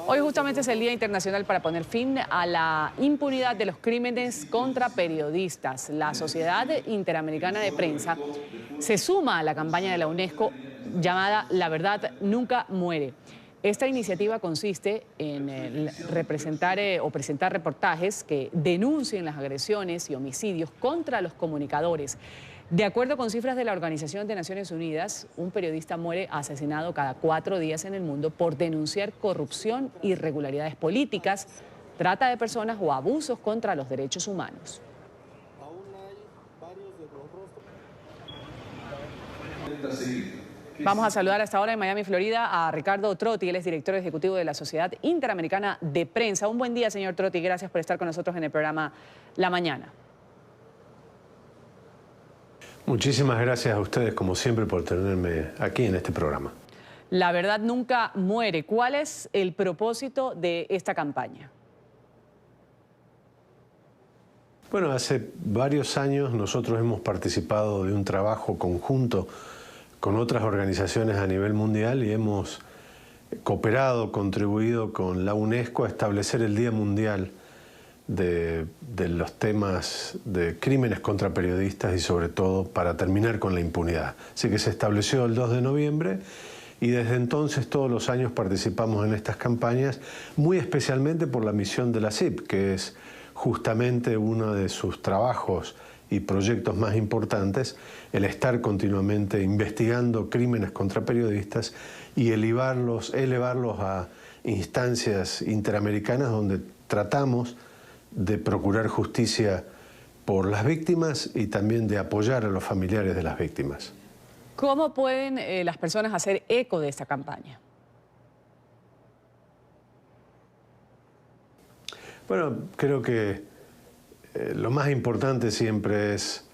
Hoy justamente es el Día Internacional para poner fin a la impunidad de los crímenes contra periodistas. La Sociedad Interamericana de Prensa se suma a la campaña de la UNESCO llamada La Verdad Nunca Muere. Esta iniciativa consiste en presentar reportajes que denuncien las agresiones y homicidios contra los comunicadores. De acuerdo con cifras de la Organización de Naciones Unidas, un periodista muere asesinado cada 4 días en el mundo por denunciar corrupción, irregularidades políticas, trata de personas o abusos contra los derechos humanos. Vamos a saludar a esta hora en Miami, Florida, a Ricardo Trotti. Él es director ejecutivo de la Sociedad Interamericana de Prensa. Un buen día, señor Trotti. Gracias por estar con nosotros en el programa La Mañana. Muchísimas gracias a ustedes, como siempre, por tenerme aquí en este programa. La verdad nunca muere. ¿Cuál es el propósito de esta campaña? Bueno, hace varios años nosotros hemos participado de un trabajo conjunto con otras organizaciones a nivel mundial y hemos cooperado, contribuido con la UNESCO a establecer el Día Mundial de los temas de crímenes contra periodistas y sobre todo para terminar con la impunidad. Así que se estableció el 2 de noviembre y desde entonces todos los años participamos en estas campañas, muy especialmente por la misión de la CIP, que es justamente uno de sus trabajos y proyectos más importantes, el estar continuamente investigando crímenes contra periodistas y elevarlos a instancias interamericanas donde tratamos de procurar justicia por las víctimas y también de apoyar a los familiares de las víctimas. ¿Cómo pueden las personas hacer eco de esta campaña? Bueno, creo que lo más importante siempre es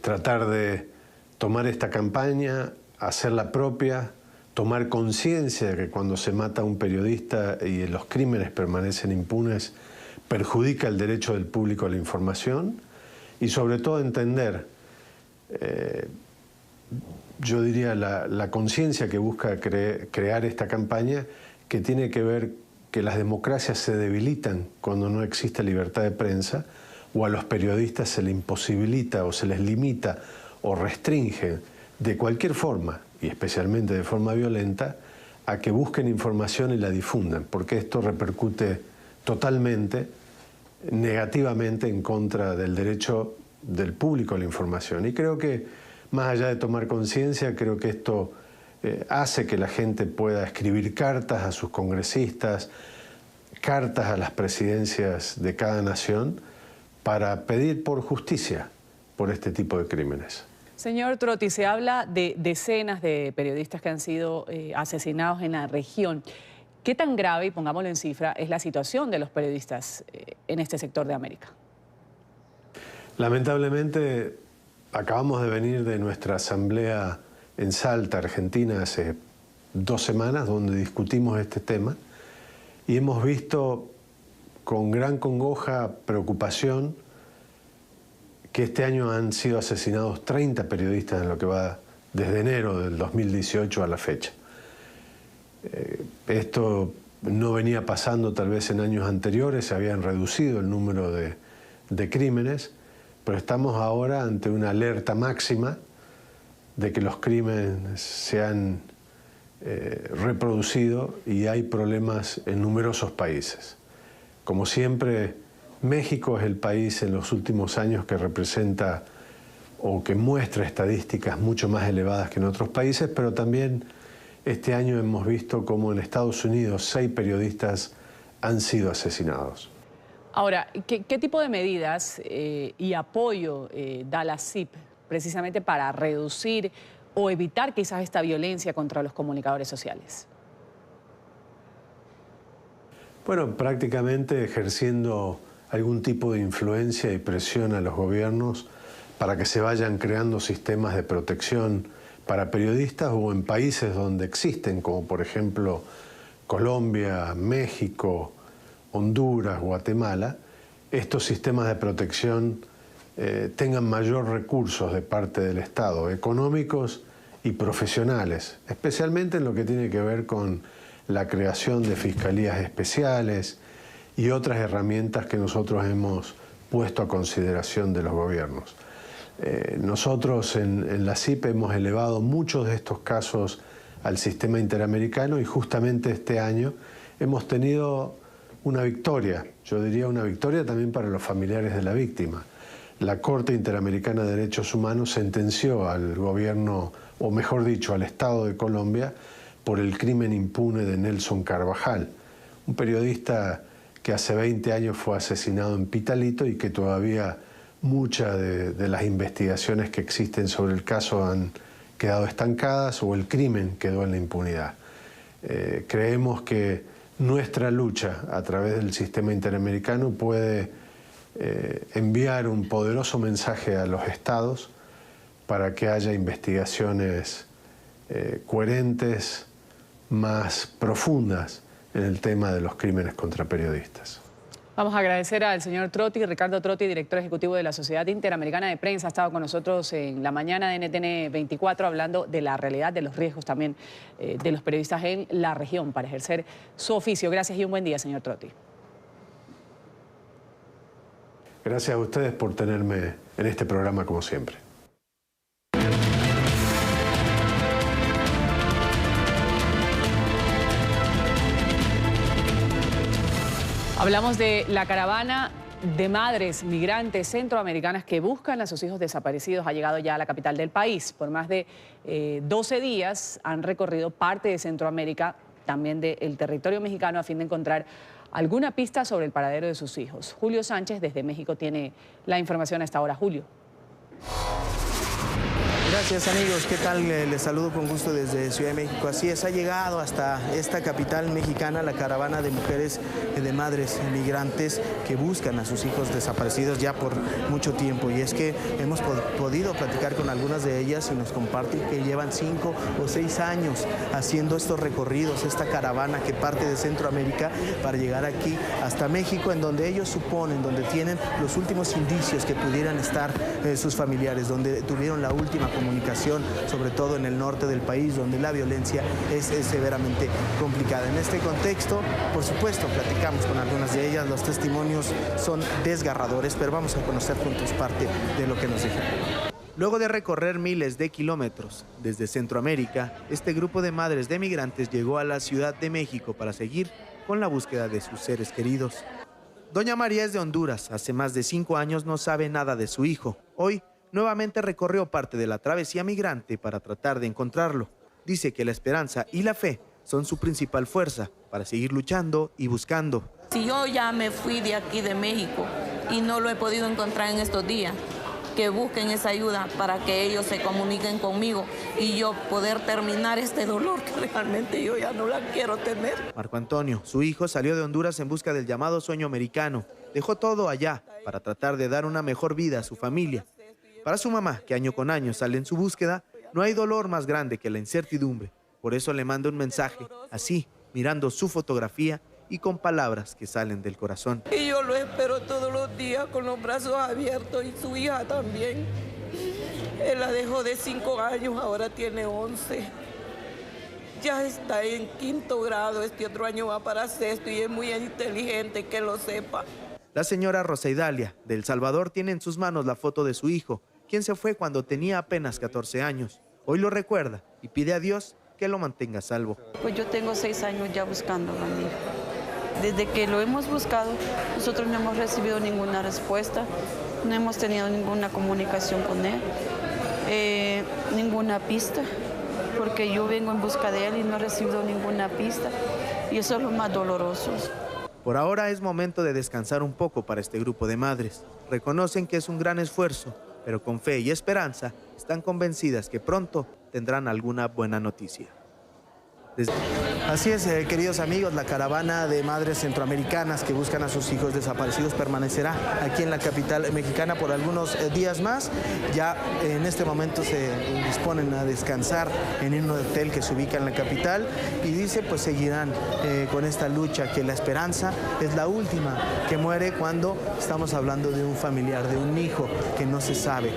tratar de tomar esta campaña, hacerla propia, tomar conciencia de que cuando se mata a un periodista y los crímenes permanecen impunes, perjudica el derecho del público a la información y sobre todo entender, yo diría, la conciencia que busca crear esta campaña, que tiene que ver que las democracias se debilitan cuando no existe libertad de prensa o a los periodistas se les imposibilita o se les limita o restringe de cualquier forma, y especialmente de forma violenta, a que busquen información y la difundan, porque esto repercute totalmente negativamente en contra del derecho del público a la información. Y creo que, más allá de tomar conciencia, creo que esto hace que la gente pueda escribir cartas a sus congresistas, cartas a las presidencias de cada nación, para pedir por justicia por este tipo de crímenes. Señor Trotti, se habla de decenas de periodistas que han sido asesinados en la región. ¿Qué tan grave, y pongámoslo en cifra, es la situación de los periodistas en este sector de América? Lamentablemente, acabamos de venir de nuestra asamblea en Salta, Argentina, hace 2 semanas, donde discutimos este tema, y hemos visto con gran congoja, preocupación, que este año han sido asesinados 30 periodistas en lo que va desde enero del 2018 a la fecha. Esto no venía pasando tal vez en años anteriores, se habían reducido el número de crímenes, pero estamos ahora ante una alerta máxima de que los crímenes se han reproducido y hay problemas en numerosos países. Como siempre, México es el país en los últimos años que representa o que muestra estadísticas mucho más elevadas que en otros países, pero también este año hemos visto cómo en Estados Unidos 6 periodistas han sido asesinados. Ahora, ¿qué tipo de medidas y apoyo da la CIP precisamente para reducir o evitar quizás esta violencia contra los comunicadores sociales? Bueno, prácticamente ejerciendo algún tipo de influencia y presión a los gobiernos para que se vayan creando sistemas de protección para periodistas o en países donde existen, como por ejemplo Colombia, México, Honduras, Guatemala, estos sistemas de protección tengan mayor recursos de parte del Estado, económicos y profesionales, especialmente en lo que tiene que ver con la creación de fiscalías especiales y otras herramientas que nosotros hemos puesto a consideración de los gobiernos. Nosotros en la CIP hemos elevado muchos de estos casos al sistema interamericano y justamente este año hemos tenido una victoria, yo diría una victoria también para los familiares de la víctima. La Corte Interamericana de Derechos Humanos sentenció al gobierno, o mejor dicho, al Estado de Colombia, por el crimen impune de Nelson Carvajal, un periodista que hace 20 años fue asesinado en Pitalito y que todavía muchas de las investigaciones que existen sobre el caso han quedado estancadas o el crimen quedó en la impunidad. Creemos que nuestra lucha a través del sistema interamericano puede enviar un poderoso mensaje a los estados para que haya investigaciones coherentes, más profundas en el tema de los crímenes contra periodistas. Vamos a agradecer al señor Trotti, Ricardo Trotti, director ejecutivo de la Sociedad Interamericana de Prensa. Ha estado con nosotros en la mañana de NTN 24 hablando de la realidad, de los riesgos también de los periodistas en la región para ejercer su oficio. Gracias y un buen día, señor Trotti. Gracias a ustedes por tenerme en este programa como siempre. Hablamos de la caravana de madres migrantes centroamericanas que buscan a sus hijos desaparecidos. Ha llegado ya a la capital del país. Por más de 12 días han recorrido parte de Centroamérica, también del territorio mexicano, a fin de encontrar alguna pista sobre el paradero de sus hijos. Julio Sánchez desde México tiene la información a esta hora. Julio. Gracias amigos, ¿qué tal? Les saludo con gusto desde Ciudad de México. Así es, ha llegado hasta esta capital mexicana la caravana de mujeres, de madres migrantes que buscan a sus hijos desaparecidos ya por mucho tiempo. Y es que hemos podido platicar con algunas de ellas y nos comparten que llevan 5 o 6 años haciendo estos recorridos, esta caravana que parte de Centroamérica para llegar aquí hasta México, en donde ellos suponen, donde tienen los últimos indicios que pudieran estar sus familiares, donde tuvieron la última comunicación, sobre todo en el norte del país, donde la violencia es severamente complicada. En este contexto, por supuesto, platicamos con algunas de ellas, los testimonios son desgarradores, pero vamos a conocer juntos parte de lo que nos dijeron. Luego de recorrer miles de kilómetros desde Centroamérica, este grupo de madres de migrantes llegó a la Ciudad de México para seguir con la búsqueda de sus seres queridos. Doña María es de Honduras, hace más de 5 años no sabe nada de su hijo. Hoy nuevamente recorrió parte de la travesía migrante para tratar de encontrarlo. Dice que la esperanza y la fe son su principal fuerza para seguir luchando y buscando. Si yo ya me fui de aquí de México y no lo he podido encontrar en estos días, que busquen esa ayuda para que ellos se comuniquen conmigo y yo poder terminar este dolor que realmente yo ya no la quiero tener. Marco Antonio, su hijo, salió de Honduras en busca del llamado sueño americano. Dejó todo allá para tratar de dar una mejor vida a su familia. Para su mamá, que año con año sale en su búsqueda, no hay dolor más grande que la incertidumbre. Por eso le manda un mensaje, así, mirando su fotografía y con palabras que salen del corazón. Y yo lo espero todos los días con los brazos abiertos y su hija también. Él la dejó de 5 años, ahora tiene 11. Ya está en 5º grado, este otro año va para 6º y es muy inteligente, que lo sepa. La señora Rosa Idalia, de El Salvador, tiene en sus manos la foto de su hijo, quien se fue cuando tenía apenas 14 años. Hoy lo recuerda y pide a Dios que lo mantenga a salvo. Pues yo tengo 6 años ya buscándolo a mi hijo. Desde que lo hemos buscado, nosotros no hemos recibido ninguna respuesta, no hemos tenido ninguna comunicación con él, ninguna pista, porque yo vengo en busca de él y no he recibido ninguna pista, y eso es lo más doloroso. Por ahora es momento de descansar un poco para este grupo de madres. Reconocen que es un gran esfuerzo, pero con fe y esperanza están convencidas que pronto tendrán alguna buena noticia. Así es, queridos amigos, la caravana de madres centroamericanas que buscan a sus hijos desaparecidos permanecerá aquí en la capital mexicana por algunos días más. Ya en este momento se disponen a descansar en un hotel que se ubica en la capital y dice, pues seguirán con esta lucha, que la esperanza es la última que muere cuando estamos hablando de un familiar, de un hijo que no se sabe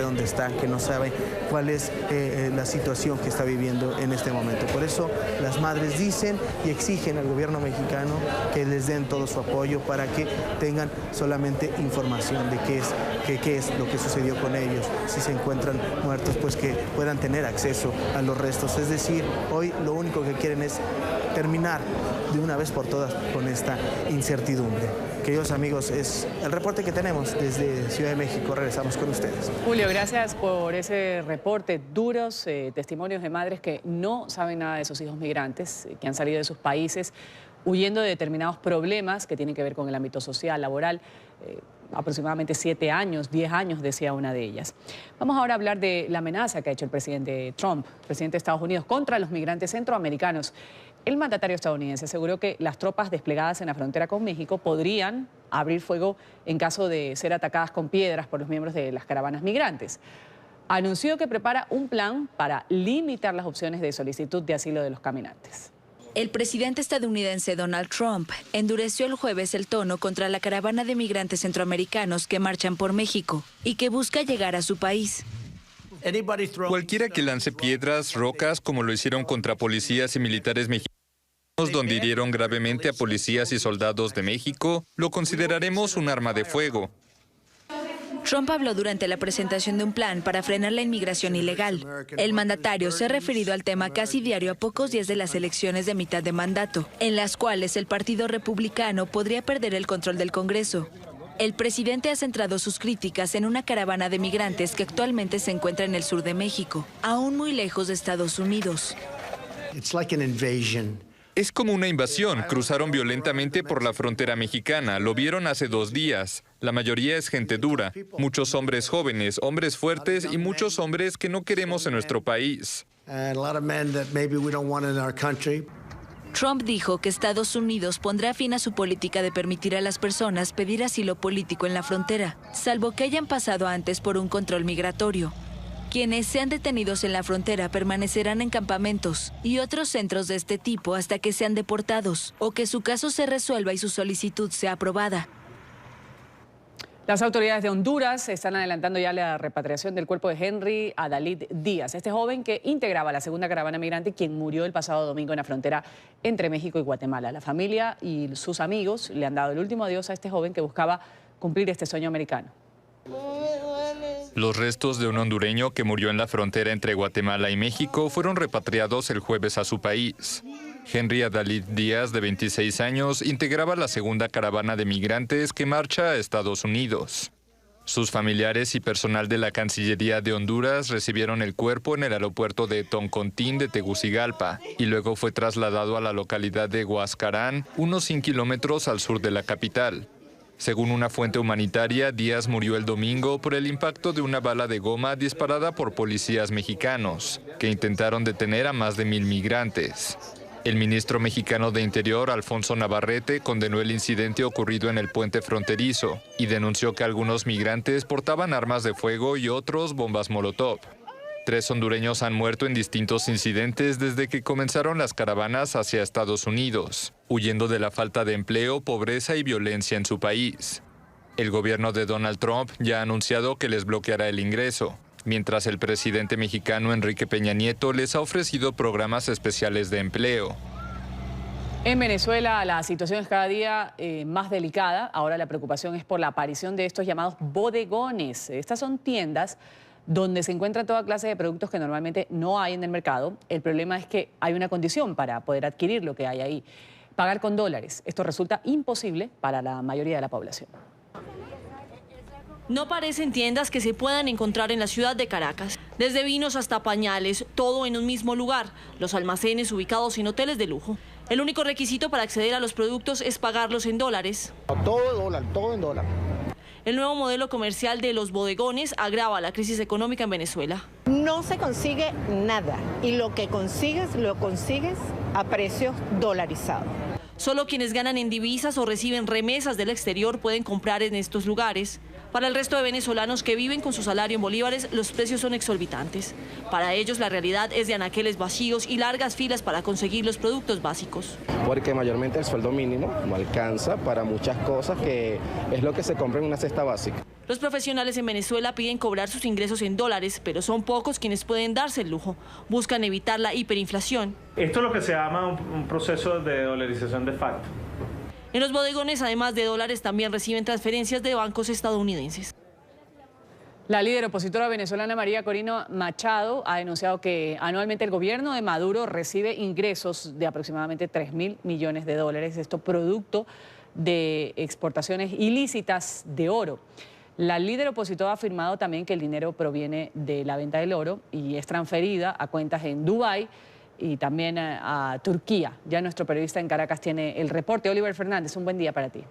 dónde está, que no sabe cuál es la situación que está viviendo en este momento. Por eso eso las madres dicen y exigen al gobierno mexicano que les den todo su apoyo para que tengan solamente información de qué es lo que sucedió con ellos. Si se encuentran muertos, pues que puedan tener acceso a los restos. Es decir, hoy lo único que quieren es terminar de una vez por todas con esta incertidumbre. Queridos amigos, es el reporte que tenemos desde Ciudad de México. Regresamos con ustedes. Julio, gracias por ese reporte. Duros testimonios de madres que no saben nada de sus hijos migrantes, que han salido de sus países huyendo de determinados problemas que tienen que ver con el ámbito social, laboral. Aproximadamente 7 años, 10 años, decía una de ellas. Vamos ahora a hablar de la amenaza que ha hecho el presidente Trump, presidente de Estados Unidos, contra los migrantes centroamericanos. El mandatario estadounidense aseguró que las tropas desplegadas en la frontera con México podrían abrir fuego en caso de ser atacadas con piedras por los miembros de las caravanas migrantes. Anunció que prepara un plan para limitar las opciones de solicitud de asilo de los caminantes. El presidente estadounidense Donald Trump endureció el jueves el tono contra la caravana de migrantes centroamericanos que marchan por México y que busca llegar a su país. Cualquiera que lance piedras, rocas, como lo hicieron contra policías y militares mexicanos, donde hirieron gravemente a policías y soldados de México, lo consideraremos un arma de fuego. Trump habló durante la presentación de un plan para frenar la inmigración ilegal. El mandatario se ha referido al tema casi diario a pocos días de las elecciones de mitad de mandato, en las cuales el Partido Republicano podría perder el control del Congreso. El presidente ha centrado sus críticas en una caravana de migrantes que actualmente se encuentra en el sur de México, aún muy lejos de Estados Unidos. Es como una invasión. Cruzaron violentamente por la frontera mexicana. Lo vieron hace 2 días. La mayoría es gente dura. Muchos hombres jóvenes, hombres fuertes y muchos hombres que no queremos en nuestro país. Trump dijo que Estados Unidos pondrá fin a su política de permitir a las personas pedir asilo político en la frontera, salvo que hayan pasado antes por un control migratorio. Quienes sean detenidos en la frontera permanecerán en campamentos y otros centros de este tipo hasta que sean deportados o que su caso se resuelva y su solicitud sea aprobada. Las autoridades de Honduras están adelantando ya la repatriación del cuerpo de Henry Adalid Díaz, este joven que integraba la segunda caravana migrante, quien murió el pasado domingo en la frontera entre México y Guatemala. La familia y sus amigos le han dado el último adiós a este joven que buscaba cumplir este sueño americano. Los restos de un hondureño que murió en la frontera entre Guatemala y México fueron repatriados el jueves a su país. Henry Adalid Díaz, de 26 años, integraba la segunda caravana de migrantes que marcha a Estados Unidos. Sus familiares y personal de la Cancillería de Honduras recibieron el cuerpo en el aeropuerto de Toncontín de Tegucigalpa y luego fue trasladado a la localidad de Huascarán, unos 100 kilómetros al sur de la capital. Según una fuente humanitaria, Díaz murió el domingo por el impacto de una bala de goma disparada por policías mexicanos, que intentaron detener a más de 1000 migrantes. El ministro mexicano de Interior, Alfonso Navarrete, condenó el incidente ocurrido en el puente fronterizo y denunció que algunos migrantes portaban armas de fuego y otros bombas Molotov. 3 hondureños han muerto en distintos incidentes desde que comenzaron las caravanas hacia Estados Unidos, huyendo de la falta de empleo, pobreza y violencia en su país. El gobierno de Donald Trump ya ha anunciado que les bloqueará el ingreso, mientras el presidente mexicano Enrique Peña Nieto les ha ofrecido programas especiales de empleo. En Venezuela la situación es cada día más delicada. Ahora la preocupación es por la aparición de estos llamados bodegones. Estas son tiendas donde se encuentra toda clase de productos que normalmente no hay en el mercado. El problema es que hay una condición para poder adquirir lo que hay ahí: pagar con dólares. Esto resulta imposible para la mayoría de la población. No parecen tiendas que se puedan encontrar en la ciudad de Caracas. Desde vinos hasta pañales, todo en un mismo lugar. Los almacenes ubicados en hoteles de lujo. El único requisito para acceder a los productos es pagarlos en dólares. Todo en dólar. El nuevo modelo comercial de los bodegones agrava la crisis económica en Venezuela. No se consigue nada y lo que consigues, lo consigues a precios dolarizados. Solo quienes ganan en divisas o reciben remesas del exterior pueden comprar en estos lugares. Para el resto de venezolanos que viven con su salario en bolívares, los precios son exorbitantes. Para ellos la realidad es de anaqueles vacíos y largas filas para conseguir los productos básicos. Porque mayormente el sueldo mínimo no alcanza para muchas cosas que es lo que se compra en una cesta básica. Los profesionales en Venezuela piden cobrar sus ingresos en dólares, pero son pocos quienes pueden darse el lujo. Buscan evitar la hiperinflación. Esto es lo que se llama un proceso de dolarización de facto. En los bodegones, además de dólares, también reciben transferencias de bancos estadounidenses. La líder opositora venezolana María Corina Machado ha denunciado que anualmente el gobierno de Maduro recibe ingresos de aproximadamente 3.000 millones de dólares, esto producto de exportaciones ilícitas de oro. La líder opositora ha afirmado también que el dinero proviene de la venta del oro y es transferida a cuentas en Dubái y también a Turquía. Ya nuestro periodista en Caracas tiene el reporte. Oliver Fernández, un buen día para ti.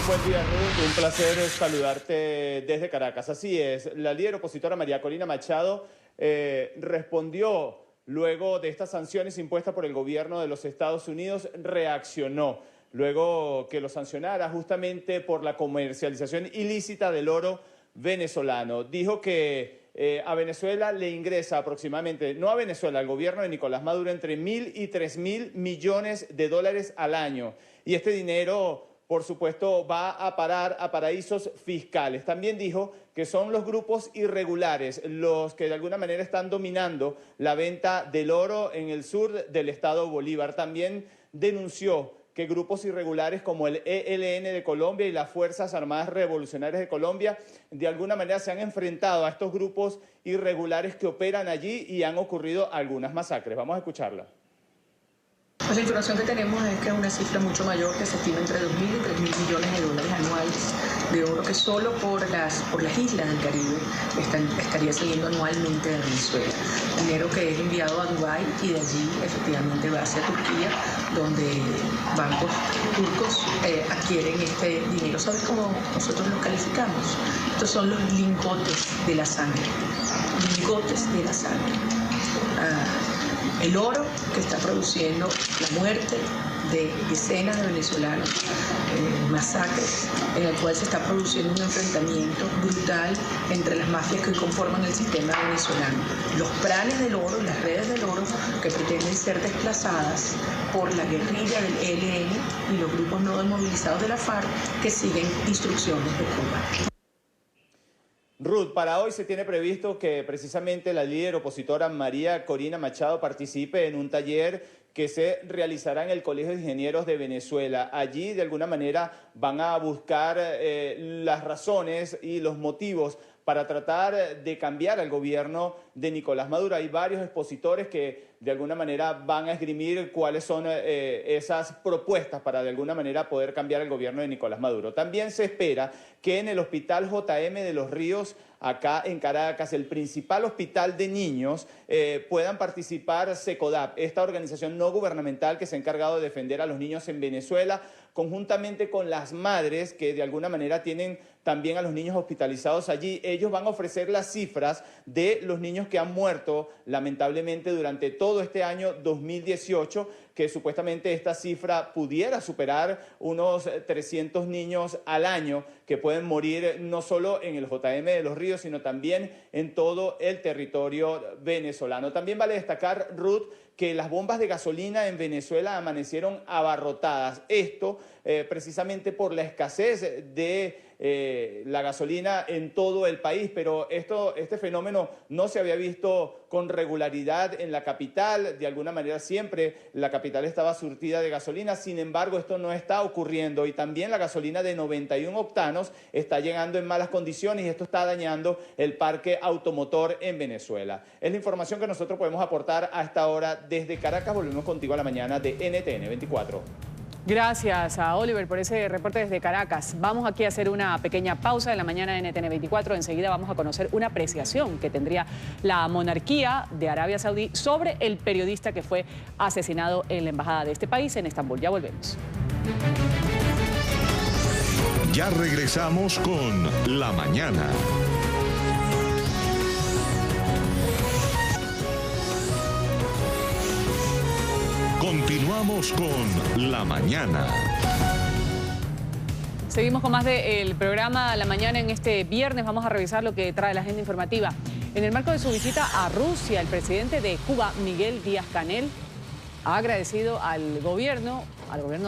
Buen día, Ruth. Un placer saludarte desde Caracas. Así es, la líder opositora María Corina Machado respondió luego de estas sanciones impuestas por el gobierno de los Estados Unidos, reaccionó luego que lo sancionara justamente por la comercialización ilícita del oro venezolano. Dijo que a Venezuela le ingresa aproximadamente, no a Venezuela, al gobierno de Nicolás Maduro, entre 1.000 y 3.000 millones de dólares al año. Y este dinero, por supuesto, va a parar a paraísos fiscales. También dijo que son los grupos irregulares los que de alguna manera están dominando la venta del oro en el sur del estado Bolívar. También denunció que grupos irregulares como el ELN de Colombia y las Fuerzas Armadas Revolucionarias de Colombia de alguna manera se han enfrentado a estos grupos irregulares que operan allí y han ocurrido algunas masacres. Vamos a escucharla. Pues la información que tenemos es que es una cifra mucho mayor, que se estima entre 2.000 y 3.000 millones de dólares anuales de oro que solo por las islas del Caribe estaría saliendo anualmente de Venezuela. Dinero que es enviado a Dubái y de allí efectivamente va hacia Turquía, donde bancos turcos adquieren este dinero. ¿Sabes cómo nosotros los calificamos? Estos son los lingotes de la sangre. Lingotes de la sangre. El oro que está produciendo la muerte de decenas de venezolanos, masacres, en el cual se está produciendo un enfrentamiento brutal entre las mafias que conforman el sistema venezolano. Los planes del oro, las redes del oro que pretenden ser desplazadas por la guerrilla del ELN y los grupos no desmovilizados de la FARC que siguen instrucciones de Cuba. Ruth, para hoy se tiene previsto que precisamente la líder opositora María Corina Machado participe en un taller que se realizará en el Colegio de Ingenieros de Venezuela. Allí, de alguna manera, van a buscar las razones y los motivos para tratar de cambiar al gobierno de Nicolás Maduro. Hay varios expositores que de alguna manera van a esgrimir cuáles son esas propuestas para de alguna manera poder cambiar el gobierno de Nicolás Maduro. También se espera que en el Hospital JM de Los Ríos, acá en Caracas, el principal hospital de niños, puedan participar SECODAP, esta organización no gubernamental que se ha encargado de defender a los niños en Venezuela, conjuntamente con las madres que de alguna manera tienen también a los niños hospitalizados allí. Ellos van a ofrecer las cifras de los niños que han muerto lamentablemente durante todo este año 2018, que supuestamente esta cifra pudiera superar unos 300 niños al año que pueden morir no solo en el JM de Los Ríos, sino también en todo el territorio venezolano. También vale destacar, Ruth, que las bombas de gasolina en Venezuela amanecieron abarrotadas. Esto precisamente por la escasez de la gasolina en todo el país, pero este fenómeno no se había visto con regularidad en la capital. De alguna manera siempre la capital estaba surtida de gasolina, sin embargo esto no está ocurriendo y también la gasolina de 91 octanos está llegando en malas condiciones y esto está dañando el parque automotor en Venezuela. Es la información que nosotros podemos aportar a esta hora desde Caracas. Volvemos contigo a la mañana de NTN 24. Gracias a Oliver por ese reporte desde Caracas. Vamos aquí a hacer una pequeña pausa en la mañana de NTN 24. Enseguida vamos a conocer una apreciación que tendría la monarquía de Arabia Saudí sobre el periodista que fue asesinado en la embajada de este país en Estambul. Ya volvemos. Ya regresamos con La Mañana. Continuamos con La Mañana. Seguimos con más del programa La Mañana en este viernes. Vamos a revisar lo que trae la agenda informativa. En el marco de su visita a Rusia, el presidente de Cuba, Miguel Díaz-Canel, ha agradecido al gobierno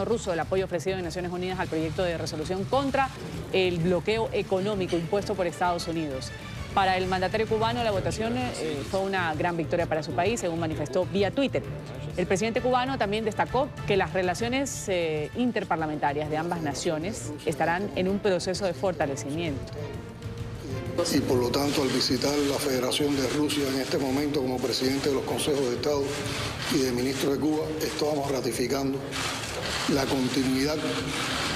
ruso el apoyo ofrecido en Naciones Unidas al proyecto de resolución contra el bloqueo económico impuesto por Estados Unidos. Para el mandatario cubano, la votación fue una gran victoria para su país, según manifestó vía Twitter. El presidente cubano también destacó que las relaciones interparlamentarias de ambas naciones estarán en un proceso de fortalecimiento. Y por lo tanto, al visitar la Federación de Rusia en este momento como presidente de los Consejos de Estado y de Ministro de Cuba, estamos ratificando la continuidad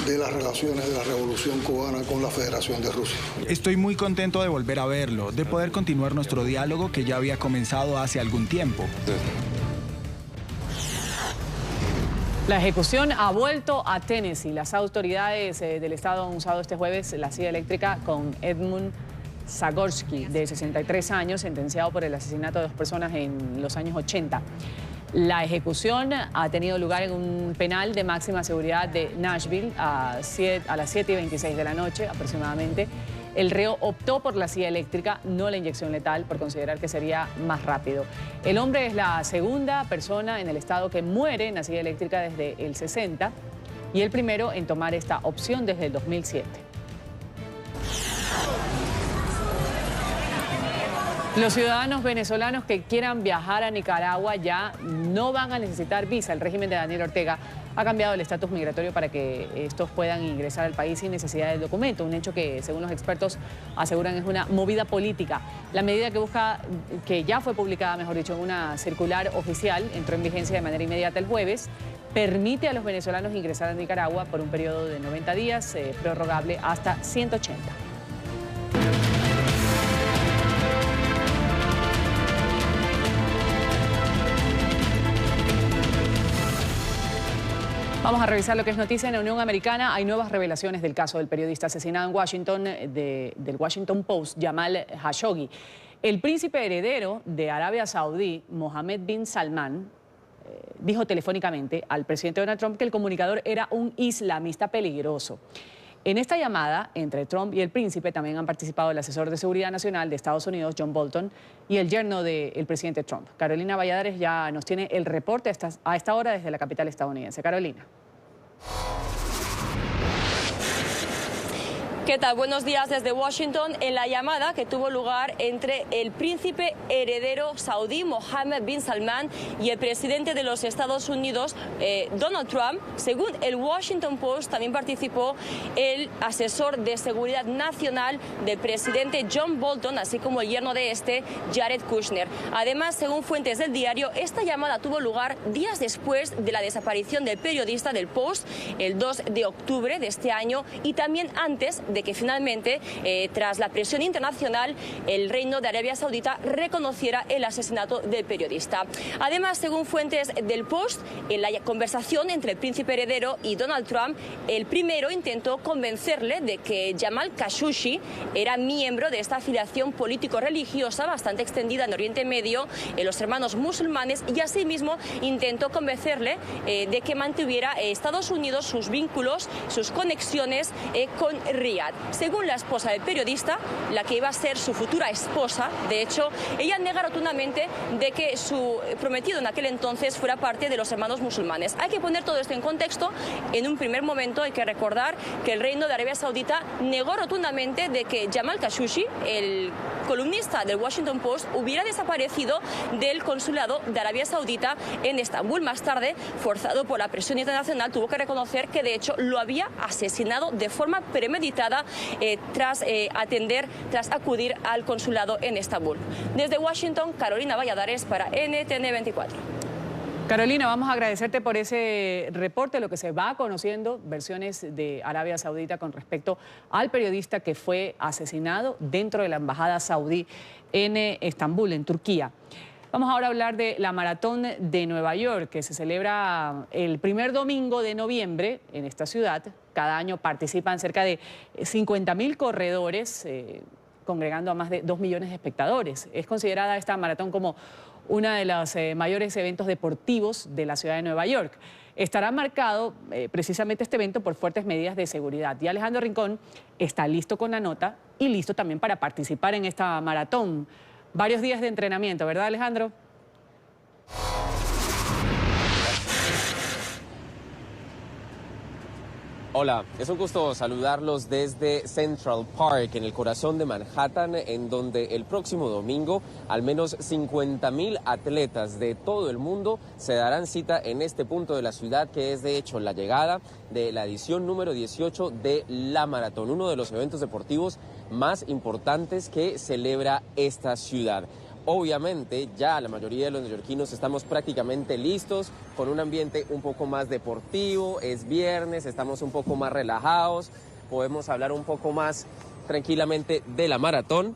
de las relaciones de la Revolución Cubana con la Federación de Rusia. Estoy muy contento de volver a verlo, de poder continuar nuestro diálogo que ya había comenzado hace algún tiempo. La ejecución ha vuelto a Tennessee. Las autoridades del estado han usado este jueves la silla eléctrica con Edmund Zagorski, de 63 años, sentenciado por el asesinato de 2 personas en los años 80. La ejecución ha tenido lugar en un penal de máxima seguridad de Nashville a las 7:26 de la noche aproximadamente. El reo optó por la silla eléctrica, no la inyección letal, por considerar que sería más rápido. El hombre es la segunda persona en el estado que muere en la silla eléctrica desde el 60 y el primero en tomar esta opción desde el 2007. Los ciudadanos venezolanos que quieran viajar a Nicaragua ya no van a necesitar visa. El régimen de Daniel Ortega ha cambiado el estatus migratorio para que estos puedan ingresar al país sin necesidad de documento, un hecho que, según los expertos, aseguran es una movida política. La medida que ya fue publicada, mejor dicho, en una circular oficial, entró en vigencia de manera inmediata el jueves, permite a los venezolanos ingresar a Nicaragua por un periodo de 90 días, prorrogable hasta 180. Vamos a revisar lo que es noticia en la Unión Americana. Hay nuevas revelaciones del caso del periodista asesinado en Washington, del Washington Post, Jamal Khashoggi. El príncipe heredero de Arabia Saudí, Mohammed bin Salman, dijo telefónicamente al presidente Donald Trump que el comunicador era un islamista peligroso. En esta llamada entre Trump y el príncipe también han participado el asesor de Seguridad Nacional de Estados Unidos, John Bolton, y el yerno del presidente Trump. Carolina Valladares ya nos tiene el reporte a esta hora desde la capital estadounidense. Carolina. ¿Qué tal? Buenos días desde Washington. En la llamada que tuvo lugar entre el príncipe heredero saudí Mohammed bin Salman y el presidente de los Estados Unidos, Donald Trump, según el Washington Post, también participó el asesor de seguridad nacional del presidente John Bolton, así como el yerno de este, Jared Kushner. Además, según fuentes del diario, esta llamada tuvo lugar días después de la desaparición del periodista del Post, el 2 de octubre de este año, y también antes de que finalmente, tras la presión internacional, el Reino de Arabia Saudita reconociera el asesinato del periodista. Además, según fuentes del Post, en la conversación entre el príncipe heredero y Donald Trump, el primero intentó convencerle de que Jamal Khashoggi era miembro de esta afiliación político-religiosa bastante extendida en Oriente Medio, en los hermanos musulmanes, y asimismo intentó convencerle de que mantuviera Estados Unidos sus vínculos, sus conexiones con Riad. Según la esposa del periodista, la que iba a ser su futura esposa, de hecho, ella nega rotundamente de que su prometido en aquel entonces fuera parte de los hermanos musulmanes. Hay que poner todo esto en contexto. En un primer momento hay que recordar que el Reino de Arabia Saudita negó rotundamente de que Jamal Khashoggi, el columnista del Washington Post, hubiera desaparecido del consulado de Arabia Saudita en Estambul. Más tarde, forzado por la presión internacional, tuvo que reconocer que de hecho lo había asesinado de forma premeditada tras acudir al consulado en Estambul. Desde Washington, Carolina Valladares para NTN 24. Carolina, vamos a agradecerte por ese reporte, lo que se va conociendo, versiones de Arabia Saudita con respecto al periodista que fue asesinado dentro de la embajada saudí en Estambul, en Turquía. Vamos ahora a hablar de la Maratón de Nueva York, que se celebra el primer domingo de noviembre en esta ciudad. Cada año participan cerca de 50.000 corredores, congregando a más de 2 millones de espectadores. Es considerada esta maratón como uno de los mayores eventos deportivos de la ciudad de Nueva York. Estará marcado precisamente este evento por fuertes medidas de seguridad. Y Alejandro Rincón está listo con la nota y listo también para participar en esta maratón. Varios días de entrenamiento, ¿verdad, Alejandro? Hola, es un gusto saludarlos desde Central Park, en el corazón de Manhattan, en donde el próximo domingo al menos 50.000 atletas de todo el mundo se darán cita en este punto de la ciudad, que es de hecho la llegada de la edición número 18 de la Maratón, uno de los eventos deportivos más importantes que celebra esta ciudad. Obviamente ya la mayoría de los neoyorquinos estamos prácticamente listos, con un ambiente un poco más deportivo, es viernes, estamos un poco más relajados, podemos hablar un poco más tranquilamente de la maratón.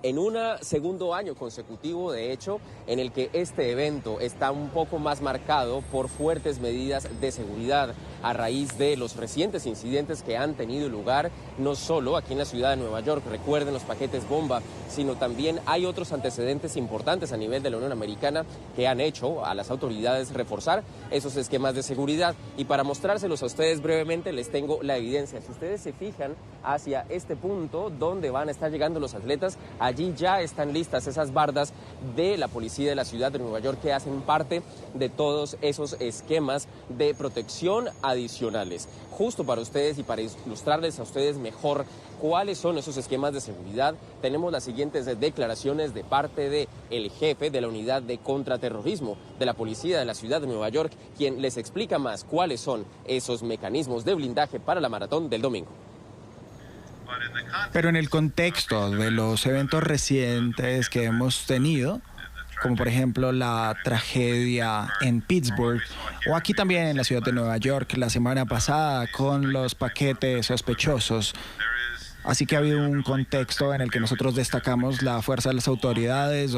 En un segundo año consecutivo, de hecho, en el que este evento está un poco más marcado por fuertes medidas de seguridad a raíz de los recientes incidentes que han tenido lugar, no solo aquí en la ciudad de Nueva York, recuerden los paquetes bomba, sino también hay otros antecedentes importantes a nivel de la Unión Americana que han hecho a las autoridades reforzar esos esquemas de seguridad. Y para mostrárselos a ustedes brevemente les tengo la evidencia. Si ustedes se fijan hacia este punto donde van a estar llegando los atletas, allí ya están listas esas bardas de la policía de la ciudad de Nueva York que hacen parte de todos esos esquemas de protección adicionales. Justo para ustedes y para ilustrarles a ustedes mejor cuáles son esos esquemas de seguridad, tenemos las siguientes declaraciones de parte del jefe de la unidad de contraterrorismo de la policía de la ciudad de Nueva York, quien les explica más cuáles son esos mecanismos de blindaje para la maratón del domingo. Pero en el contexto de los eventos recientes que hemos tenido, como por ejemplo la tragedia en Pittsburgh o aquí también en la ciudad de Nueva York la semana pasada con los paquetes sospechosos. Así que ha habido un contexto en el que nosotros destacamos la fuerza de las autoridades,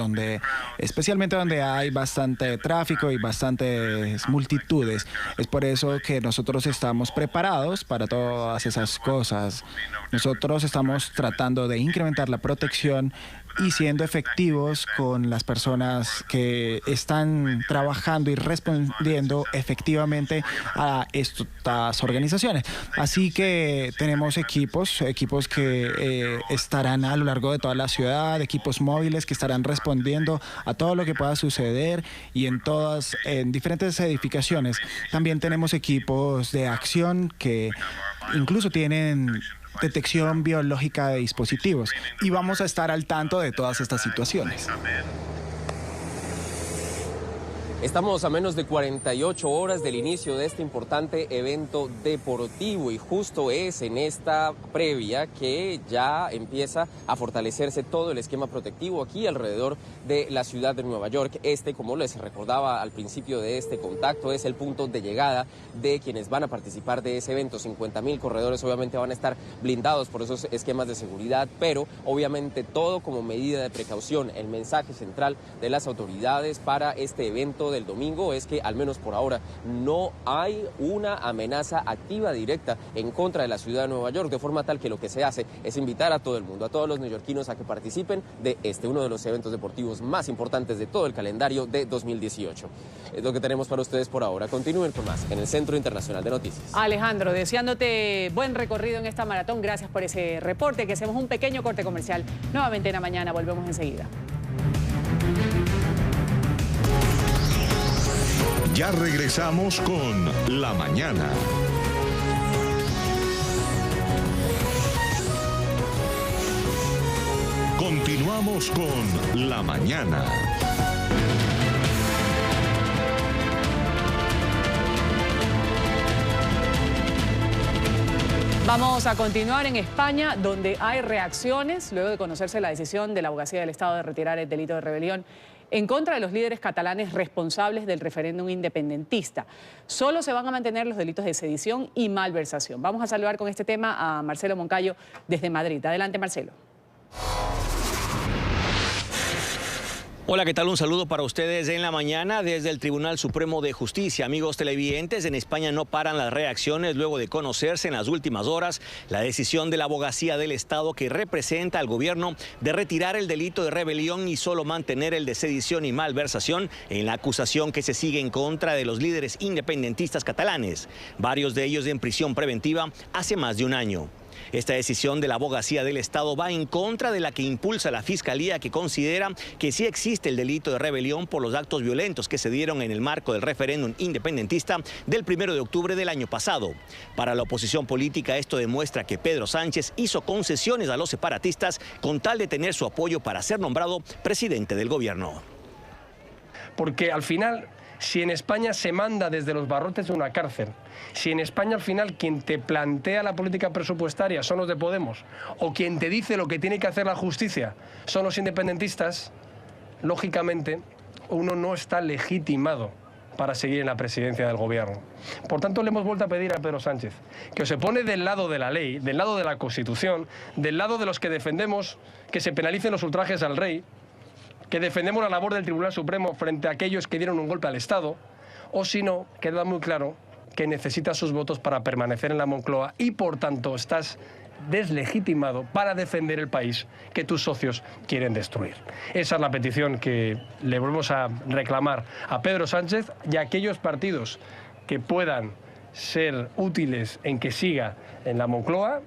especialmente donde hay bastante tráfico y bastantes multitudes. Es por eso que nosotros estamos preparados para todas esas cosas. Nosotros estamos tratando de incrementar la protección y siendo efectivos con las personas que están trabajando y respondiendo efectivamente a estas organizaciones. Así que tenemos equipos que estarán a lo largo de toda la ciudad, equipos móviles que estarán respondiendo a todo lo que pueda suceder y en diferentes edificaciones. También tenemos equipos de acción que incluso tienen detección biológica de dispositivos y vamos a estar al tanto de todas estas situaciones. Estamos a menos de 48 horas del inicio de este importante evento deportivo y justo es en esta previa que ya empieza a fortalecerse todo el esquema protectivo aquí alrededor de la ciudad de Nueva York. Como les recordaba al principio de este contacto, es el punto de llegada de quienes van a participar de ese evento. 50.000 corredores obviamente van a estar blindados por esos esquemas de seguridad, pero obviamente todo como medida de precaución. El mensaje central de las autoridades para este evento del domingo es que al menos por ahora no hay una amenaza activa directa en contra de la ciudad de Nueva York, de forma tal que lo que se hace es invitar a todo el mundo, a todos los neoyorquinos a que participen de uno de los eventos deportivos más importantes de todo el calendario de 2018. Es lo que tenemos para ustedes por ahora. Continúen con más en el Centro Internacional de Noticias. Alejandro, deseándote buen recorrido en esta maratón, gracias por ese reporte, que hacemos un pequeño corte comercial. Nuevamente en la mañana, volvemos enseguida. Ya regresamos con La Mañana. Continuamos con La Mañana. Vamos a continuar en España, donde hay reacciones luego de conocerse la decisión de la Abogacía del Estado de retirar el delito de rebelión en contra de los líderes catalanes responsables del referéndum independentista. Solo se van a mantener los delitos de sedición y malversación. Vamos a saludar con este tema a Marcelo Moncayo desde Madrid. Adelante, Marcelo. Hola, ¿qué tal? Un saludo para ustedes en la mañana desde el Tribunal Supremo de Justicia. Amigos televidentes, en España no paran las reacciones luego de conocerse en las últimas horas la decisión de la Abogacía del Estado que representa al gobierno de retirar el delito de rebelión y solo mantener el de sedición y malversación en la acusación que se sigue en contra de los líderes independentistas catalanes, varios de ellos en prisión preventiva hace más de un año. Esta decisión de la Abogacía del Estado va en contra de la que impulsa la Fiscalía, que considera que sí existe el delito de rebelión por los actos violentos que se dieron en el marco del referéndum independentista del 1 de octubre del año pasado. Para la oposición política, esto demuestra que Pedro Sánchez hizo concesiones a los separatistas con tal de tener su apoyo para ser nombrado presidente del gobierno. Porque al final, si en España se manda desde los barrotes de una cárcel, si en España al final quien te plantea la política presupuestaria son los de Podemos, o quien te dice lo que tiene que hacer la justicia son los independentistas, lógicamente uno no está legitimado para seguir en la presidencia del gobierno. Por tanto, le hemos vuelto a pedir a Pedro Sánchez que se pone del lado de la ley, del lado de la Constitución, del lado de los que defendemos que se penalicen los ultrajes al rey, que defendemos la labor del Tribunal Supremo frente a aquellos que dieron un golpe al Estado, o si no, queda muy claro que necesitas sus votos para permanecer en la Moncloa y, por tanto, estás deslegitimado para defender el país que tus socios quieren destruir. Esa es la petición que le volvemos a reclamar a Pedro Sánchez y a aquellos partidos que puedan ser útiles en que siga en la Moncloa.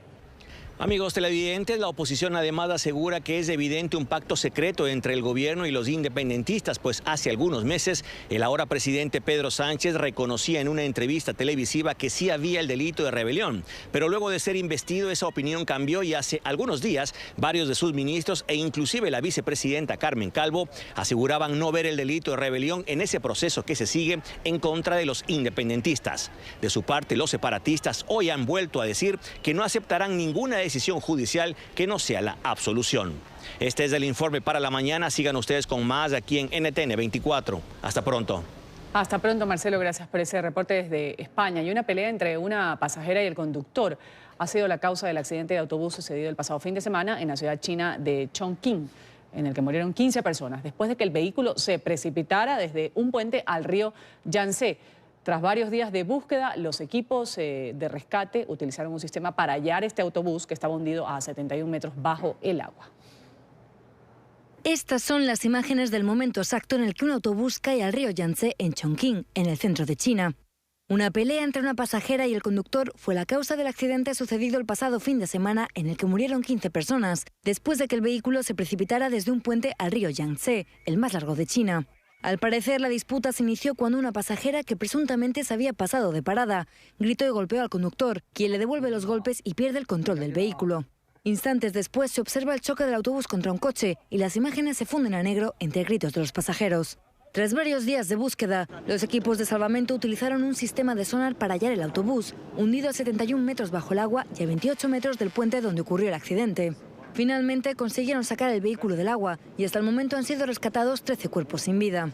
Amigos televidentes, la oposición además asegura que es evidente un pacto secreto entre el gobierno y los independentistas, pues hace algunos meses el ahora presidente Pedro Sánchez reconocía en una entrevista televisiva que sí había el delito de rebelión. Pero luego de ser investido, esa opinión cambió y hace algunos días varios de sus ministros e inclusive la vicepresidenta Carmen Calvo aseguraban no ver el delito de rebelión en ese proceso que se sigue en contra de los independentistas. De su parte, los separatistas hoy han vuelto a decir que no aceptarán ninguna decisión judicial que no sea la absolución. Este es el informe para la mañana. Sigan ustedes con más aquí en NTN 24. Hasta pronto. Hasta pronto, Marcelo. Gracias por ese reporte desde España. Y una pelea entre una pasajera y el conductor ha sido la causa del accidente de autobús sucedido el pasado fin de semana en la ciudad china de Chongqing, en el que murieron 15 personas después de que el vehículo se precipitara desde un puente al río Yangtze. Tras varios días de búsqueda, los equipos de rescate utilizaron un sistema para hallar este autobús que estaba hundido a 71 metros bajo el agua. Estas son las imágenes del momento exacto en el que un autobús cae al río Yangtze en Chongqing, en el centro de China. Una pelea entre una pasajera y el conductor fue la causa del accidente sucedido el pasado fin de semana en el que murieron 15 personas, después de que el vehículo se precipitara desde un puente al río Yangtze, el más largo de China. Al parecer, la disputa se inició cuando una pasajera que presuntamente se había pasado de parada gritó y golpeó al conductor, quien le devuelve los golpes y pierde el control del vehículo. Instantes después se observa el choque del autobús contra un coche y las imágenes se funden a negro entre gritos de los pasajeros. Tras varios días de búsqueda, los equipos de salvamento utilizaron un sistema de sonar para hallar el autobús, hundido a 71 metros bajo el agua y a 28 metros del puente donde ocurrió el accidente. Finalmente consiguieron sacar el vehículo del agua y hasta el momento han sido rescatados 13 cuerpos sin vida.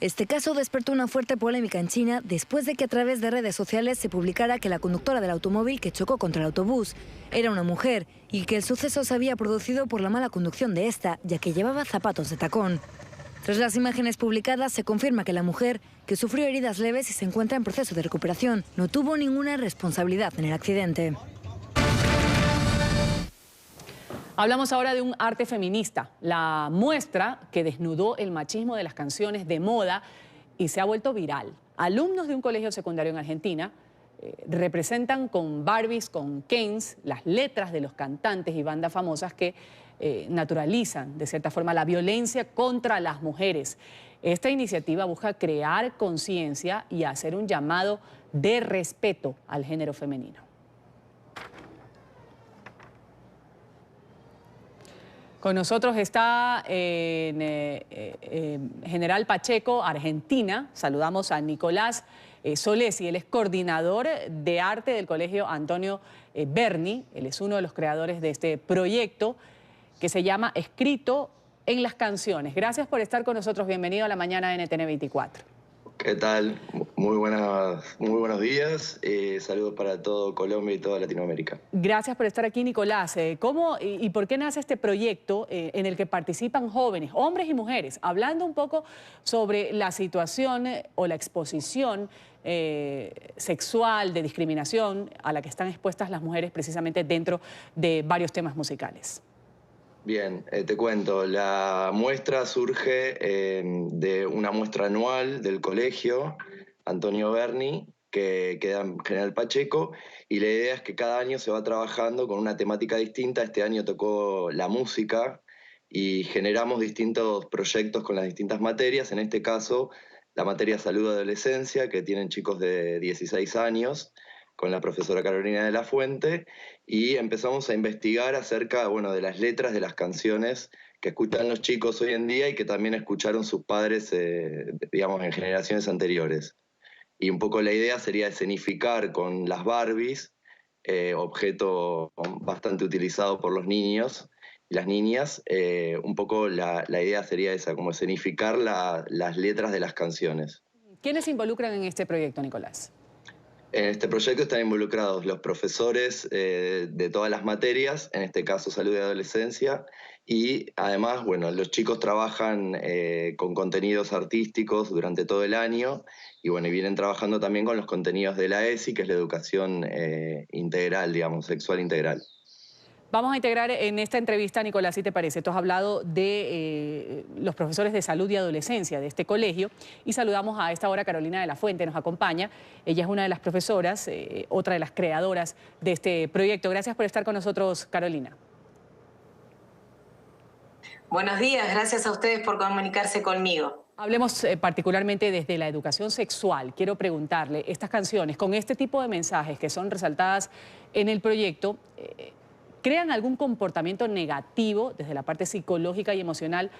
Este caso despertó una fuerte polémica en China después de que a través de redes sociales se publicara que la conductora del automóvil que chocó contra el autobús era una mujer y que el suceso se había producido por la mala conducción de esta, ya que llevaba zapatos de tacón. Tras las imágenes publicadas, se confirma que la mujer, que sufrió heridas leves y se encuentra en proceso de recuperación, no tuvo ninguna responsabilidad en el accidente. Hablamos ahora de un arte feminista, la muestra que desnudó el machismo de las canciones de moda y se ha vuelto viral. Alumnos de un colegio secundario en Argentina representan con Barbies, con Kens, las letras de los cantantes y bandas famosas que naturalizan de cierta forma la violencia contra las mujeres. Esta iniciativa busca crear conciencia y hacer un llamado de respeto al género femenino. Con nosotros está General Pacheco, Argentina. Saludamos a Nicolás Solesi, él es coordinador de arte del Colegio Antonio Berni. Él es uno de los creadores de este proyecto que se llama Escrito en las Canciones. Gracias por estar con nosotros. Bienvenido a la mañana de NTN 24. ¿Qué tal? Muy buenos días. Saludos para todo Colombia y toda Latinoamérica. Gracias por estar aquí, Nicolás. ¿Cómo y por qué nace este proyecto en el que participan jóvenes, hombres y mujeres, hablando un poco sobre la situación o la exposición sexual, de discriminación a la que están expuestas las mujeres precisamente dentro de varios temas musicales? Bien, te cuento, la muestra surge de una muestra anual del colegio Antonio Berni, que queda en General Pacheco, y la idea es que cada año se va trabajando con una temática distinta. Este año tocó la música y generamos distintos proyectos con las distintas materias. En este caso, la materia Salud y Adolescencia, que tienen chicos de 16 años, con la profesora Carolina de la Fuente, y empezamos a investigar acerca, bueno, de las letras de las canciones que escuchan los chicos hoy en día y que también escucharon sus padres, digamos, en generaciones anteriores. Y un poco la idea sería escenificar con las Barbies, objeto bastante utilizado por los niños y las niñas. Un poco la idea sería esa, como escenificar las letras de las canciones. ¿Quiénes se involucran en este proyecto, Nicolás? En este proyecto están involucrados los profesores de todas las materias, en este caso Salud y Adolescencia, y además, bueno, los chicos trabajan con contenidos artísticos durante todo el año, y bueno, y vienen trabajando también con los contenidos de la ESI, que es la educación integral, digamos, sexual integral. Vamos a integrar en esta entrevista, Nicolás, si te parece. Tú has hablado de los profesores de salud y adolescencia de este colegio, y saludamos a esta hora a Carolina de la Fuente, nos acompaña. Ella es una de las profesoras, otra de las creadoras de este proyecto. Gracias por estar con nosotros, Carolina. Buenos días, gracias a ustedes por comunicarse conmigo. Hablemos particularmente desde la educación sexual. Quiero preguntarle, estas canciones con este tipo de mensajes que son resaltadas en el proyecto, ¿crean algún comportamiento negativo desde la parte psicológica y emocional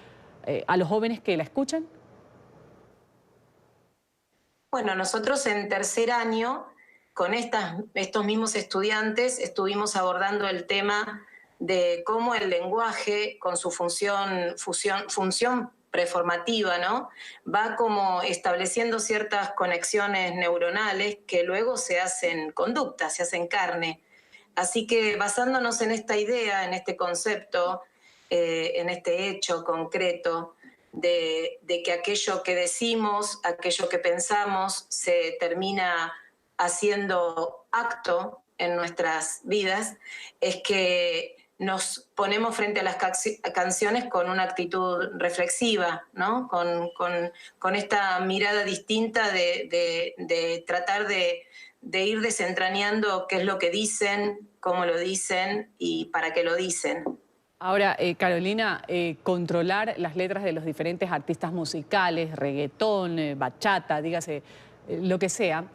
a los jóvenes que la escuchan? Bueno, nosotros en tercer año, con estos mismos estudiantes, estuvimos abordando el tema de cómo el lenguaje, con su función preformativa, ¿no?, va como estableciendo ciertas conexiones neuronales que luego se hacen conductas, se hacen carne. Así que basándonos en esta idea, en este concepto, en este hecho concreto de que aquello que decimos, aquello que pensamos se termina haciendo acto en nuestras vidas, es que nos ponemos frente a las canciones con una actitud reflexiva, ¿no?, con esta mirada distinta de tratar de ir desentrañando qué es lo que dicen, cómo lo dicen y para qué lo dicen. Ahora, Carolina, controlar las letras de los diferentes artistas musicales, reggaetón, bachata, dígase lo que sea,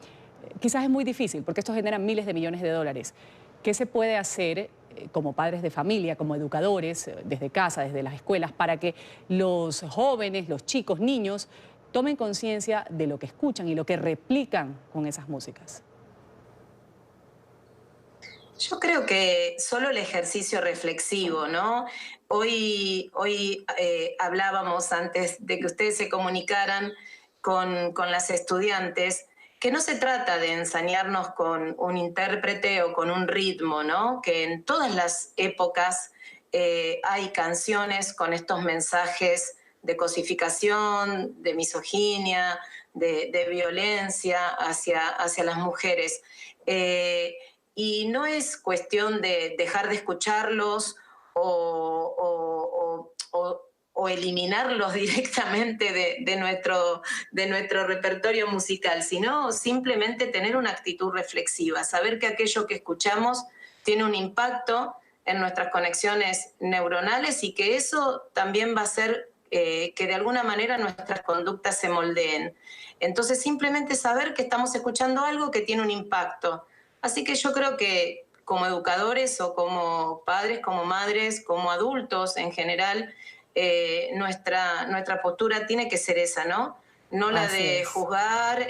quizás es muy difícil porque esto genera miles de millones de dólares. ¿Qué se puede hacer como padres de familia, como educadores, desde casa, desde las escuelas, para que los jóvenes, los chicos, niños, tomen conciencia de lo que escuchan y lo que replican con esas músicas? Yo creo que solo el ejercicio reflexivo, ¿no? Hoy hablábamos, antes de que ustedes se comunicaran con las estudiantes, que no se trata de ensañarnos con un intérprete o con un ritmo, ¿no? Que en todas las épocas hay canciones con estos mensajes de cosificación, de misoginia, de violencia hacia las mujeres. Y no es cuestión de dejar de escucharlos o eliminarlos directamente de nuestro repertorio musical, sino simplemente tener una actitud reflexiva, saber que aquello que escuchamos tiene un impacto en nuestras conexiones neuronales y que eso también va a hacer que de alguna manera nuestras conductas se moldeen. Entonces simplemente saber que estamos escuchando algo que tiene un impacto. Así que yo creo que como educadores o como padres, como madres, como adultos en general, nuestra postura tiene que ser esa, ¿no? No la de juzgar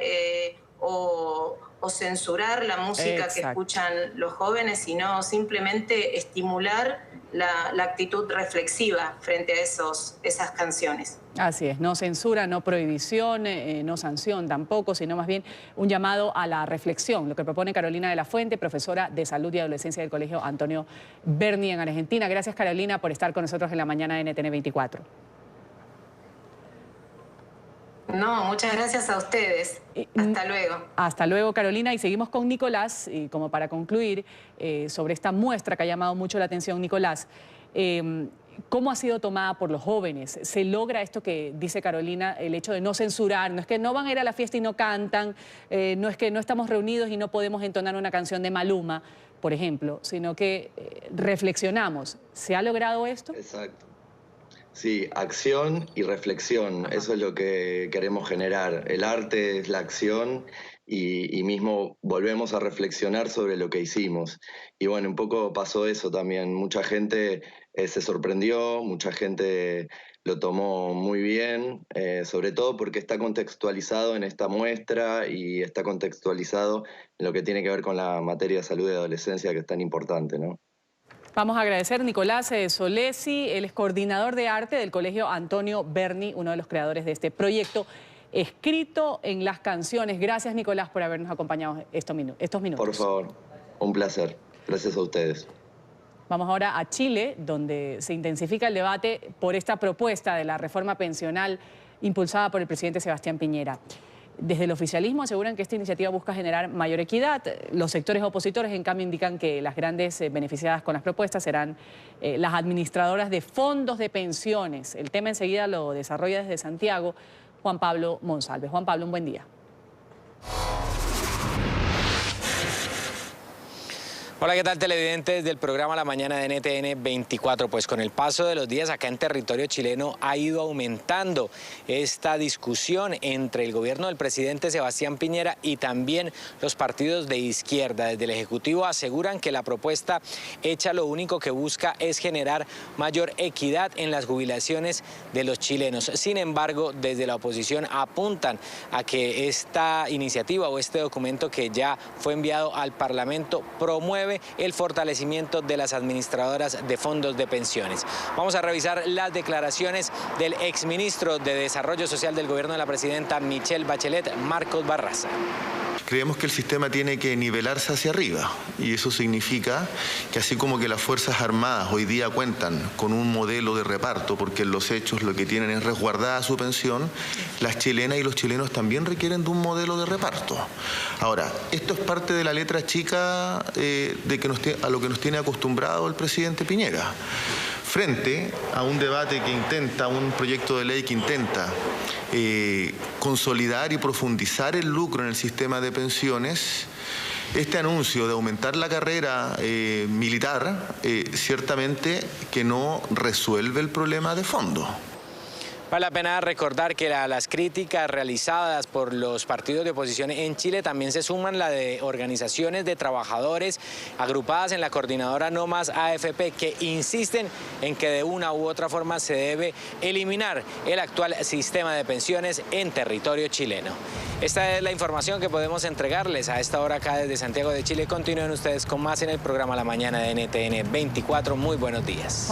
o censurar la música que escuchan los jóvenes, sino simplemente estimular la actitud reflexiva frente a esas canciones. Así es, no censura, no prohibición, no sanción tampoco, sino más bien un llamado a la reflexión, lo que propone Carolina de la Fuente, profesora de Salud y Adolescencia del Colegio Antonio Berni en Argentina. Gracias, Carolina, por estar con nosotros en la mañana de NTN 24. No, muchas gracias a ustedes. Hasta luego. Hasta luego, Carolina. Y seguimos con Nicolás, y como para concluir, sobre esta muestra que ha llamado mucho la atención, Nicolás. ¿Cómo ha sido tomada por los jóvenes? ¿Se logra esto que dice Carolina, el hecho de no censurar? No es que no van a ir a la fiesta y no cantan, no es que no estamos reunidos y no podemos entonar una canción de Maluma, por ejemplo, sino que reflexionamos. ¿Se ha logrado esto? Exacto. Sí, acción y reflexión, eso es lo que queremos generar. El arte es la acción y mismo volvemos a reflexionar sobre lo que hicimos. Y bueno, un poco pasó eso también. Mucha gente se sorprendió, mucha gente lo tomó muy bien, sobre todo porque está contextualizado en esta muestra y está contextualizado en lo que tiene que ver con la materia de salud y adolescencia, que es tan importante, ¿no? Vamos a agradecer a Nicolás Solesi, él es coordinador de arte del Colegio Antonio Berni, uno de los creadores de este proyecto escrito en las canciones. Gracias, Nicolás, por habernos acompañado estos minutos. Por favor, un placer. Gracias a ustedes. Vamos ahora a Chile, donde se intensifica el debate por esta propuesta de la reforma pensional impulsada por el presidente Sebastián Piñera. Desde el oficialismo aseguran que esta iniciativa busca generar mayor equidad. Los sectores opositores, en cambio, indican que las grandes beneficiadas con las propuestas serán las administradoras de fondos de pensiones. El tema enseguida lo desarrolla desde Santiago Juan Pablo Monsalve. Juan Pablo, un buen día. Hola, ¿qué tal, televidentes del programa La Mañana de NTN 24? Pues con el paso de los días acá en territorio chileno ha ido aumentando esta discusión entre el gobierno del presidente Sebastián Piñera y también los partidos de izquierda. Desde el Ejecutivo aseguran que la propuesta hecha lo único que busca es generar mayor equidad en las jubilaciones de los chilenos. Sin embargo, desde la oposición apuntan a que esta iniciativa o este documento que ya fue enviado al Parlamento promueve el fortalecimiento de las administradoras de fondos de pensiones. Vamos a revisar las declaraciones del exministro de Desarrollo Social del gobierno de la presidenta Michelle Bachelet, Marcos Barraza. Creemos que el sistema tiene que nivelarse hacia arriba y eso significa que así como que las Fuerzas Armadas hoy día cuentan con un modelo de reparto, porque en los hechos lo que tienen es resguardada su pensión, las chilenas y los chilenos también requieren de un modelo de reparto. Ahora, esto es parte de la letra chica a lo que nos tiene acostumbrado el presidente Piñera. Frente a un debate que intenta, un proyecto de ley que intenta consolidar y profundizar el lucro en el sistema de pensiones, este anuncio de aumentar la carrera militar ciertamente que no resuelve el problema de fondo. Vale la pena recordar que a las críticas realizadas por los partidos de oposición en Chile también se suman la de organizaciones de trabajadores agrupadas en la coordinadora No Más AFP, que insisten en que de una u otra forma se debe eliminar el actual sistema de pensiones en territorio chileno. Esta es la información que podemos entregarles a esta hora acá desde Santiago de Chile. Continúen ustedes con más en el programa La Mañana de NTN 24. Muy buenos días.